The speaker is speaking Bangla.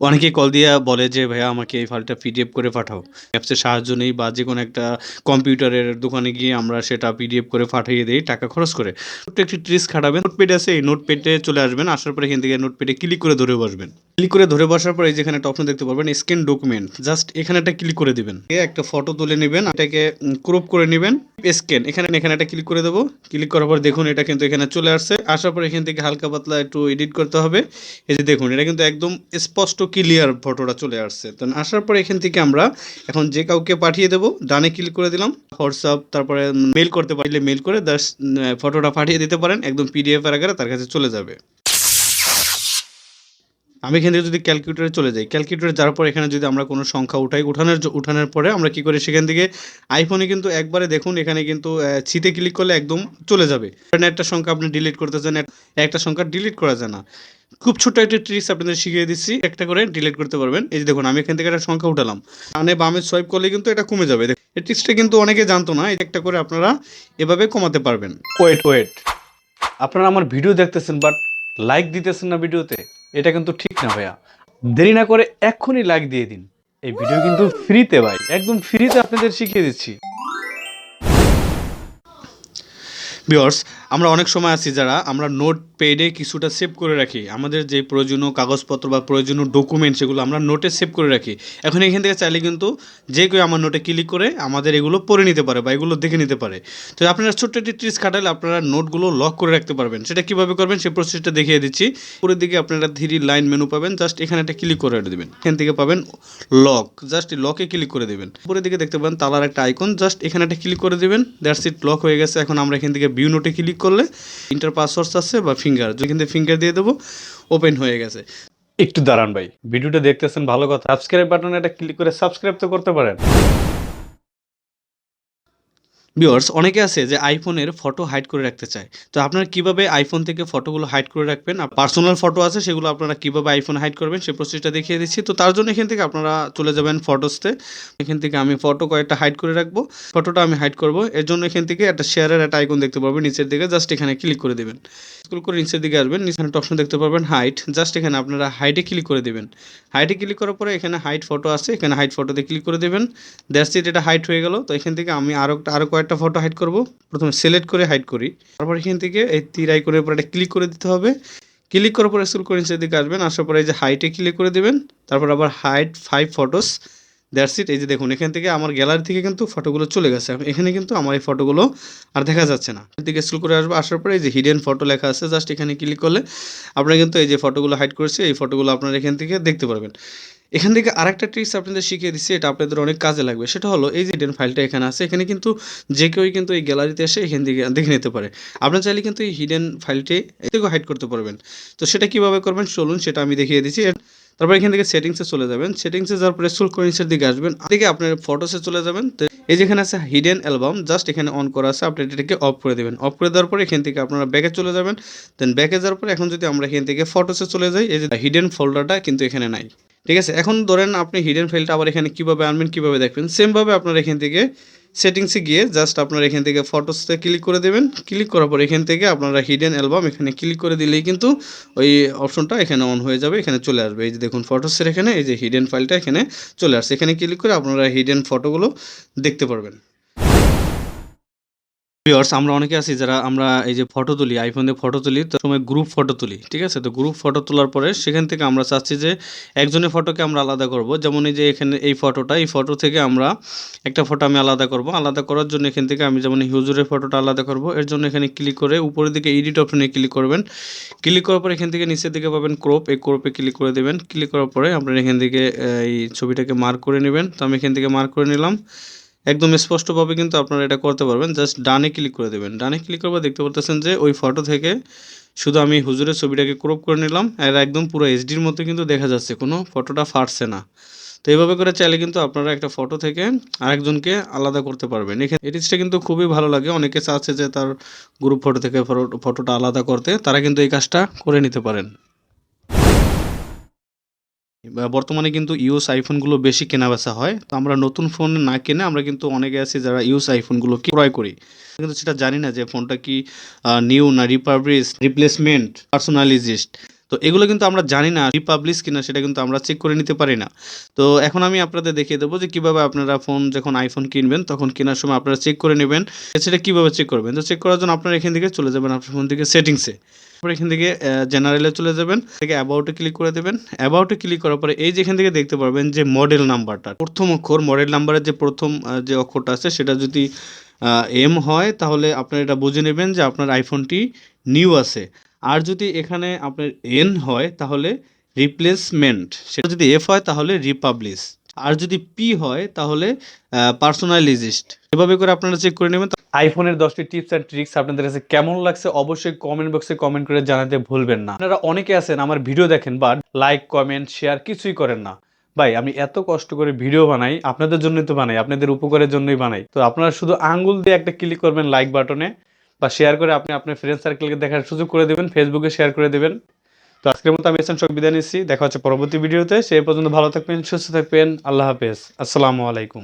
অনেকেই কল দিয়ে বলে যে ভাইয়া আমাকে এই ফাইলটা পিডিএফ করে পাঠাও। অ্যাপসের সাহায্য নেই বা যেকোনো একটা কম্পিউটারের দোকানে গিয়ে আমরা সেটা পিডিএফ করে পাঠিয়ে দেই টাকা খরচ করে। ছোট্ট একটি ট্রিক্স খাটাবেন। নোটপ্যাড আছে, এই নোটপ্যাডে চলে আসবেন। আসার পরে এখান থেকে নোটপ্যাডে ক্লিক করে ধরে বসবেন। ক্লিক করে ধরে বসার পরে যেখানে একটা অপশন দেখতে পারবেন স্ক্যান ডকুমেন্ট, জাস্ট এখানে একটা ক্লিক করে দিবেন। একটা ফটো তুলে নেবেন, এটাকে ক্রপ করে নেবেন, স্ক্যান এখানে একটা ক্লিক করে দেবো। ক্লিক করার পর দেখুন এটা কিন্তু এখানে চলে আসছে। আসার পর এখান থেকে হালকা পাতলা একটু এডিট করতে হবে। এই যে দেখুন এটা কিন্তু একদম স্পষ্ট ক্লিয়ার ফটোটা চলে আসছে। তো আসার পর এখান থেকে আমরা এখন যে কাউকে পাঠিয়ে দেবো, ডানে ক্লিক করে দিলাম, হোয়াটসঅ্যাপ, তারপরে মেল করতে পারলে মেল করে ফটোটা পাঠিয়ে দিতে পারেন, একদম পিডিএফ এর আকারে তার কাছে চলে যাবে। আমি এখান থেকে যদি ক্যালকুলেটরে চলে যাই, ক্যালকুলেটরে যাওয়ার পর এখানে যদি আমরা কোনো সংখ্যা উঠাই, উঠানোর পরে আমরা কি করি সেখান থেকে আইফোনে কিন্তু একবারে দেখুন এখানে কিন্তু ছিতে ক্লিক করলে একদম চলে যাবে। একটা সংখ্যা আপনি ডিলিট করতে চান, একটা সংখ্যা ডিলিট করা যায় না। খুব ছোট্ট একটা ট্রিক্স আপনাদের শিখিয়ে দিচ্ছি, একটা করে ডিলিট করতে পারবেন। এই যে দেখুন আমি এখান থেকে একটা সংখ্যা উঠালাম, ডানে বামে সোয়াইপ করলে কিন্তু এটা কমে যাবে। এই ট্রিক্সটা কিন্তু অনেকে জানতো না, একটা করে আপনারা এভাবে কমাতে পারবেন। ওয়েট, আপনারা আমার ভিডিও দেখতেছেন বাট লাইক দিতেছেন না ভিডিওতে, এটা কিন্তু ঠিক না ভাইয়া। দেরি না করে এক্ষুনি লাইক দিয়ে দিন। এই ভিডিও কিন্তু ফ্রিতে ভাই, একদম ফ্রিতে আপনাদের শিখিয়ে দিচ্ছি। ভিউয়ার্স, আমরা অনেক সময় আছি যারা আমরা নোট প্যাডে কিছুটা সেভ করে রাখি, আমাদের যে প্রয়োজনীয় কাগজপত্র বা প্রয়োজনীয় ডকুমেন্ট সেগুলো আমরা নোটে সেভ করে রাখি। এখন এখান থেকে চাইলে কিন্তু যে কেউ আমার নোটে ক্লিক করে আমাদের এগুলো পড়ে নিতে পারে বা এগুলো দেখে নিতে পারে। তো আপনারা ছোট্ট একটি ট্রিক্স খাটালে আপনারা নোটগুলো লক করে রাখতে পারবেন। সেটা কীভাবে করবেন সেই প্রসেসটা দেখিয়ে দিচ্ছি। উপরের দিকে আপনারা 3 লাইন মেনু পাবেন, জাস্ট এখানে একটা ক্লিক করে দেবেন। এখান থেকে পাবেন লক, জাস্ট লকে ক্লিক করে দেবেন। উপরের দিকে দেখতে পাবেন তালার একটা আইকন, জাস্ট এখানে একটা ক্লিক করে দেবেন। দ্যাটস ইট, লক হয়ে গেছে। এখন আমরা এখান থেকে ভিউ নোটে ক্লিক করলে ইন্টার পাসওয়ার্ডস আছে বা ফিঙ্গার, যেখান থেকে ফিঙ্গার দিয়ে দেবো, ওপেন হয়ে গেছে। একটু দাঁড়ান ভাই, ভিডিওটা দেখতেছেন ভালো কথা, সাবস্ক্রাইব বাটনে একটা ক্লিক করে সাবস্ক্রাইব তো করতে পারেন। ভিউয়ার্স, অনেকে আছে যে আইফোনের ফটো হাইড করে রাখতে চায়। তো আপনারা কিভাবে আইফোন থেকে ফটোগুলো হাইড করে রাখবেন, পার্সোনাল ফটো আছে সেগুলো আপনারা কিভাবে আইফোনে হাইড করবেন সেই প্রসেসটা দেখিয়ে দিচ্ছি। তো তার জন্য এখান থেকে আপনারা চলে যাবেন ফটোসতে। এখান থেকে আমি ফটো কয়েকটা হাইড করে রাখবো, ফটোটা আমি হাইড করব। এর জন্য এখান থেকে একটা শেয়ারের একটা আইকন দেখতে পারবেন নিচের দিকে, জাস্ট এখানে ক্লিক করে দেবেন। স্ক্রল করে নিচের দিকে আসবেন, নিচে একটা অপশন দেখতে পারবেন হাইড, জাস্ট এখানে আপনারা হাইডে ক্লিক করে দেবেন। হাইডে ক্লিক করার পরে এখানে হাইড ফটো আছে, এখানে হাইড ফটোতে ক্লিক করে দেবেন। দ্যাটস ইট, এটা হাইড হয়ে গেল। তো এখান থেকে আমি আরও কয়েকটা ফটো হাইড করব। প্রথমে সিলেক্ট করে হাইড করি, তারপর এখান থেকে এই তীর আইকনের উপর একটা ক্লিক করে দিতে হবে। ক্লিক করার পরে স্ক্রল করে নিচের দিকে আসবেন, আসার পরে এই যে হাইটে ক্লিক করে দেবেন, তারপর আবার হাইড 5 ফটোস। দ্যাটস ইট, এই যে দেখুন এখান থেকে আমার গ্যালারি থেকে কিন্তু ফটোগুলো চলে গেছে। এখানে কিন্তু আমার এই ফটোগুলো আর দেখা যাচ্ছে না। এদিকে স্ক্রল করে আসবো, আসার পরে এই যে হিডেন ফটো লেখা আছে, জাস্ট এখানে ক্লিক করলে আপনারা কিন্তু এই যে ফটোগুলো হাইড করেছে এই ফটোগুলো আপনারা এখান থেকে দেখতে পারবেন। এখান থেকে আরেকটা ট্রিক্স আপনাদের শিখিয়ে দিচ্ছি, এটা আপনাদের অনেক কাজে লাগবে। সেটা হলো এই যে হিডেন ফাইলটা এখানে আছে, এখানে কিন্তু যে কেউই কিন্তু এই গ্যালারিতে এসে এখান থেকে দেখে নিতে পারে। আপনার চাইলে কিন্তু এই হিডেন ফাইলটি এতেও হাইড করতে পারবেন। তো সেটা কিভাবে করবেন চলুন সেটা আমি দেখিয়ে দিচ্ছি। তারপর এখান থেকে সেটিংসে চলে যাবেন, সেটিংসে যাওয়ার পরে স্ক্রল করে নিচের দিকে আসবেন, দিকে আপনার ফটোসে চলে যাবেন। তো এই যেখানে আছে হিডেন অ্যালবাম, জাস্ট এখানে অন করা আছে, আপনি এটাকে অফ করে দেবেন। অফ করে দেওয়ার পরে এখান থেকে আপনারা ব্যাকে চলে যাবেন। দেন ব্যাকে যাওয়ার পরে এখন যদি আমরা এখান থেকে ফটোসে চলে যাই, এই যে হিডেন ফোল্ডারটা কিন্তু এখানে নাই। ঠিক আছে, এখন ধরেন আপনি হিডেন ফাইলটা আবার এখানে কীভাবে আনবেন, কীভাবে দেখবেন, সেমভাবে আপনারা এখান থেকে সেটিংসে গিয়ে জাস্ট আপনারা এখান থেকে ফটোসতে ক্লিক করে দেবেন। ক্লিক করার পর এখান থেকে আপনারা হিডেন অ্যালবাম এখানে ক্লিক করে দিলেই কিন্তু ওই অপশনটা এখানে অন হয়ে যাবে, এখানে চলে আসবে। এই যে দেখুন ফটোসের এখানে এই যে হিডেন ফাইলটা এখানে চলে আসছে, এখানে ক্লিক করে আপনারা হিডেন ফটোগুলো দেখতে পারবেন। ভিউয়ার্স, আমরা অনেকে আছি যারা আমরা এই যে ফটো তুলি, আইফোন দিয়ে ফটো তুলি, তো সময় গ্রুপ ফটো তুলি। ঠিক আছে, তো গ্রুপ ফটো তোলার পরে সেখান থেকে আমরা চাচ্ছি যে একজনের ফটোকে আমরা আলাদা করব। যেমন এই যে এখানে এই ফটোটা, এই ফটো থেকে আমরা একটা ফটো আমি আলাদা করব। আলাদা করার জন্য এখান থেকে আমি যেমন হুজুরের ফটোটা আলাদা করব, এর জন্য এখানে ক্লিক করে উপরের দিকে এডিট অপশনে ক্লিক করবেন। ক্লিক করার পর এখান থেকে নিচের দিকে পাবেন ক্রপ, এই ক্রপে ক্লিক করে দেবেন। ক্লিক করার পরে আপনারা এখান থেকে এই ছবিটাকে মার্ক করে নেবেন। তো আমি এখান থেকে মার্ক করে নিলাম। একদম স্পষ্টভাবে কিন্তু আপনারা এটা করতে পারবেন। জাস্ট ডানে ক্লিক করে দেবেন। ডানে ক্লিক করবে দেখতে পারতেছেন যে ওই ফটো থেকে শুধু আমি হুজুরের ছবিটাকে ক্রপ করে নিলাম, আর একদম পুরো এইচডির মতো কিন্তু দেখা যাচ্ছে, কোনো ফটোটা ফাটছে না। তো এইভাবে করে চাইলে কিন্তু আপনারা একটা ফটো থেকে আরেকজনকে আলাদা করতে পারবেন। এখানে এই টিপসটা কিন্তু খুবই ভালো লাগে। অনেকে চাচ্ছে যে তার গ্রুপ ফটো থেকে ফটোটা আলাদা করতে, তারা কিন্তু এই কাজটা করে নিতে পারেন। বর্তমানে কিন্তু ইউজ আইফোনগুলো বেশি কেনাবেচা হয়। তো আমরা নতুন ফোন না কিনে আমরা কিন্তু অনেকে আছি যারা ইউজ আইফোনগুলো ক্রয় করি, কিন্তু সেটা জানি না যে ফোনটা কি নিউ না রিপাবলিশ, রিপ্লেসমেন্ট, পার্সোনালাইজড। তো এগুলো কিন্তু আমরা জানি না রিপাবলিশ কিনা, সেটা কিন্তু আমরা চেক করে নিতে পারি না। তো এখন আমি আপনাদের দেখিয়ে দেবো যে কীভাবে আপনারা ফোন যখন আইফোন কিনবেন তখন কেনার সময় আপনারা চেক করে নেবেন। সেটা কীভাবে চেক করবেন, তো চেক করার জন্য আপনারা এখান থেকে চলে যাবেন আপনার ফোন থেকে সেটিংসে, তারপর এখান থেকে জেনারেলে চলে যাবেন, থেকে অ্যাবাউটে ক্লিক করে দেবেন। অ্যাবাউটে ক্লিক করার পরে এই যে এখান থেকে দেখতে পারবেন যে মডেল নাম্বারটা, প্রথম অক্ষর মডেল নাম্বারের যে প্রথম যে অক্ষরটা আছে সেটা যদি এম হয় তাহলে আপনারা এটা বুঝে নেবেন যে আপনার আইফোনটি নিউ আছে। আর যদি এখানে আপনার এন হয় তাহলে রিপ্লেসমেন্ট, সেটা যদি এফ হয় তাহলে রিপাবলিশ, আর যদি পি হয় তাহলে পার্সোনালাইজড। এভাবে করে আপনারা চেক করে নেবেন। আইফোনের 10টি টিপস অ্যান্ড ট্রিক্স আপনাদের কাছে কেমন লাগছে অবশ্যই কমেন্ট বক্সে কমেন্ট করে জানাতে ভুলবেন না। আপনারা অনেকে আছেন আমার ভিডিও দেখেন বাট লাইক কমেন্ট শেয়ার কিছুই করেন না। ভাই আমি এত কষ্ট করে ভিডিও বানাই আপনাদের জন্যই তো বানাই, আপনাদের উপকারের জন্যই বানাই। তো আপনারা শুধু আঙ্গুল দিয়ে একটা ক্লিক করবেন লাইক বাটনে, বা শেয়ার করে আপনি আপনার ফ্রেন্ড সার্কেলকে দেখার সুযোগ করে দেবেন, ফেসবুকে শেয়ার করে দেবেন। তো আজকের মতো আমি এসব বিদায় নিচ্ছি, দেখা হচ্ছে পরবর্তী ভিডিওতে। সেই পর্যন্ত ভালো থাকবেন, সুস্থ থাকবেন, আল্লাহ হাফেজ, আসসালামু আলাইকুম।